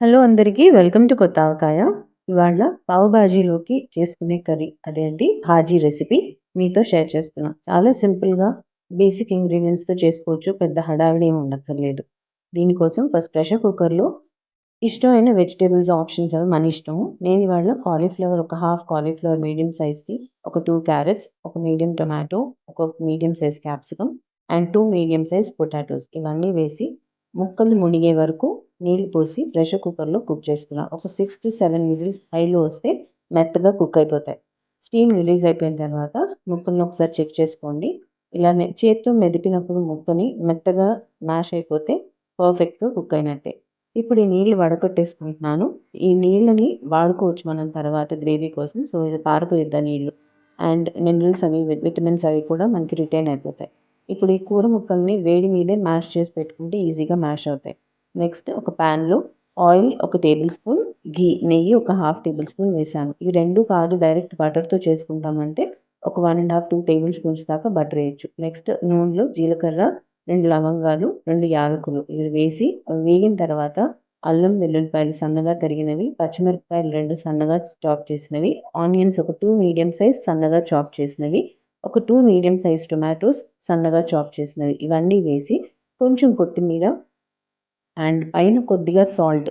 Hello అందరికీ. Welcome to కొత్త ఆవకాయ. ఇవాళ పావు బాజీలోకి చేసుకునే కర్రీ అదేంటి భాజీ రెసిపీ మీతో షేర్ చేస్తున్నా. చాలా సింపుల్‌గా బేసిక్ ఇంగ్రీడియెంట్స్‌తో చేసుకోవచ్చు. పెద్ద హడావిడి ఏమి ఉండక్కర్లేదు. దీనికోసం ఫస్ట్ ప్రెషర్ కుక్కర్‌లో ఇష్టమైన వెజిటబుల్స్ ఆప్షన్స్ అవి మన ఇష్టము. నేను ఇవాళ కాలీఫ్లవర్ ఒక హాఫ్ కాలీఫ్లవర్ మీడియం సైజ్‌ది, ఒక 2 క్యారట్స్, ఒక మీడియం టొమాటో, ఒక medium size capsicum and 2 medium size potatoes ఇవన్నీ వేసి ముక్కలు మునిగే వరకు నీళ్లు పోసి ప్రెషర్ కుక్కర్‌లో కుక్ చేస్తున్నా. ఒక 6-7 విజిల్స్ హైలో వస్తే మెత్తగా కుక్ అయిపోతాయి. స్టీమ్ రిలీజ్ అయిపోయిన తర్వాత ముక్కల్ని ఒకసారి చెక్ చేసుకోండి. ఇలానే చేత్తో మెదిపినప్పుడు ముక్కని మెత్తగా మ్యాష్ అయిపోతే పర్ఫెక్ట్‌గా కుక్ అయినట్టే. ఇప్పుడు ఈ నీళ్లు వడకట్టేసుకుంటున్నాను. ఈ నీళ్ళని వాడుకోవచ్చు మనం తర్వాత గ్రేవీ కోసం. సో, ఇది పారిపోయిద్ది ఆ నీళ్ళు. అండ్ మినరల్స్ అవి విటమిన్స్ అవి కూడా మనకి రిటైన్ అయిపోతాయి. ఇప్పుడు ఈ కూర ముక్కల్ని వేడి మీదే మ్యాష్ చేసి పెట్టుకుంటే ఈజీగా మ్యాష్ అవుతాయి. నెక్స్ట్ ఒక పాన్‌లో ఆయిల్ ఒక టేబుల్ స్పూన్, నెయ్యి ఒక హాఫ్ టేబుల్ స్పూన్ వేశాను. ఈ 2 కాదు డైరెక్ట్ బటర్‌తో చేసుకుంటామంటే ఒక 1 ½ 2 టేబుల్ స్పూన్స్ దాకా బటర్ ఏయొచ్చు. నెక్స్ట్ నూనెలో జీలకర్ర, 2 లవంగాలు, 2 యాలకులు ఇవి వేసి అవి వేగిన తర్వాత అల్లం వెల్లుల్లిపాయలు సన్నగా తరిగినవి, పచ్చిమిరపకాయలు 2 సన్నగా చాప్ చేసినవి, ఆనియన్స్ ఒక 2 మీడియం సైజ్ సన్నగా చాప్ చేసినవి, ఒక 2 మీడియం సైజ్ టొమాటోస్ సన్నగా చాప్ చేసినవి ఇవన్నీ వేసి కొంచెం కొత్తిమీర అండ్ పైన కొద్దిగా సాల్ట్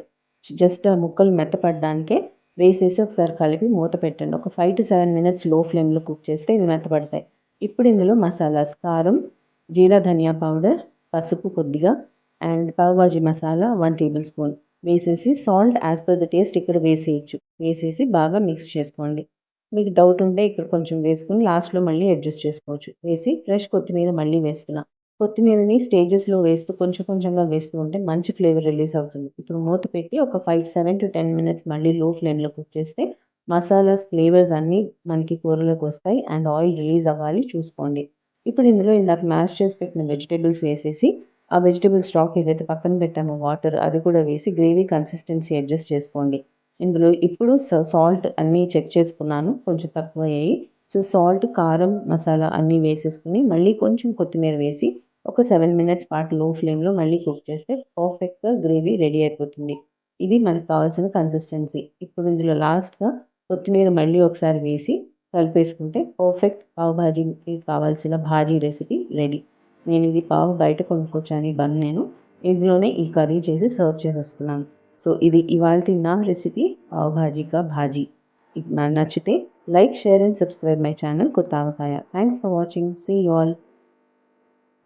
జస్ట్ ఆ ముక్కలు మెత్తపడడానికే వేసేసి ఒకసారి కలిపి మూత పెట్టండి. ఒక 5-7 మినిట్స్ లో ఫ్లేమ్‌లో కుక్ చేస్తే ఇవి మెత్తపడతాయి. ఇప్పుడు ఇందులో మసాలాస్ కారం, జీరా ధనియా పౌడర్, పసుపు కొద్దిగా and pav bhaji masala 1 tablespoon వేసేసి salt as per the taste ఇక్కడ వేసేయొచ్చు. వేసేసి బాగా మిక్స్ చేసుకోండి. మీకు డౌట్ ఉంటే ఇక్కడ కొంచెం వేసుకొని లాస్ట్‌లో మళ్ళీ అడ్జస్ట్ చేసుకోవచ్చు. వేసి ఫ్రెష్ కొత్తిమీర మళ్ళీ వేస్తున్నా. కొత్తిమీరని స్టేజెస్‌లో వేస్తూ కొంచెం కొంచెంగా వేస్తూ ఉంటే మంచి ఫ్లేవర్ రిలీజ్ అవుతుంది. ఇప్పుడు మూత పెట్టి ఒక 7-10 మినిట్స్ మళ్ళీ లో ఫ్లేమ్‌లో కుక్ చేస్తే మసాలాస్ ఫ్లేవర్స్ అన్నీ మనకి కూరలోకి వస్తాయి అండ్ ఆయిల్ రిలీజ్ అవ్వాలి చూసుకోండి. ఇప్పుడు ఇందులో ఇందాక మ్యాష్ చేసి పెట్టిన వెజిటబుల్స్ వేసేసి ఆ వెజిటబుల్ స్టాక్ ఏదైతే పక్కన పెట్టామో వాటర్ అది కూడా వేసి గ్రేవీ కన్సిస్టెన్సీ అడ్జస్ట్ చేసుకోండి. ఇందులో ఇప్పుడు సాల్ట్ అన్నీ చెక్ చేసుకున్నాను. కొంచెం తక్కువయ్యాయి. సో, సాల్ట్, కారం, మసాలా అన్నీ వేసేసుకొని మళ్ళీ కొంచెం కొత్తిమీర వేసి ఒక 7 మినిట్స్ పాటు లో ఫ్లేమ్‌లో మళ్ళీ కుక్ చేస్తే పర్ఫెక్ట్‌గా గ్రేవీ రెడీ అయిపోతుంది. ఇది మనకు కావాల్సిన కన్సిస్టెన్సీ. ఇప్పుడు ఇందులో లాస్ట్‌గా కొత్తిమీర మళ్ళీ ఒకసారి వేసి కలిపేసుకుంటే పర్ఫెక్ట్ పావ్ భాజీకి కావాల్సిన భాజీ రెసిపీ రెడీ. నేనిది పావు బయట కొనుక్కొచ్చాను ఈ బన్ నేను. ఇందులోనే ఈ కర్రీ చేసి సర్వ్ చేసేస్తున్నాను. సో, ఇది ఇవాల్టి నా రెసిపీ పావ్ భాజీ కా భాజీ. ఇది నచ్చితే like, share and subscribe my channel Kotha Avakaya. Thanks for watching. See you all.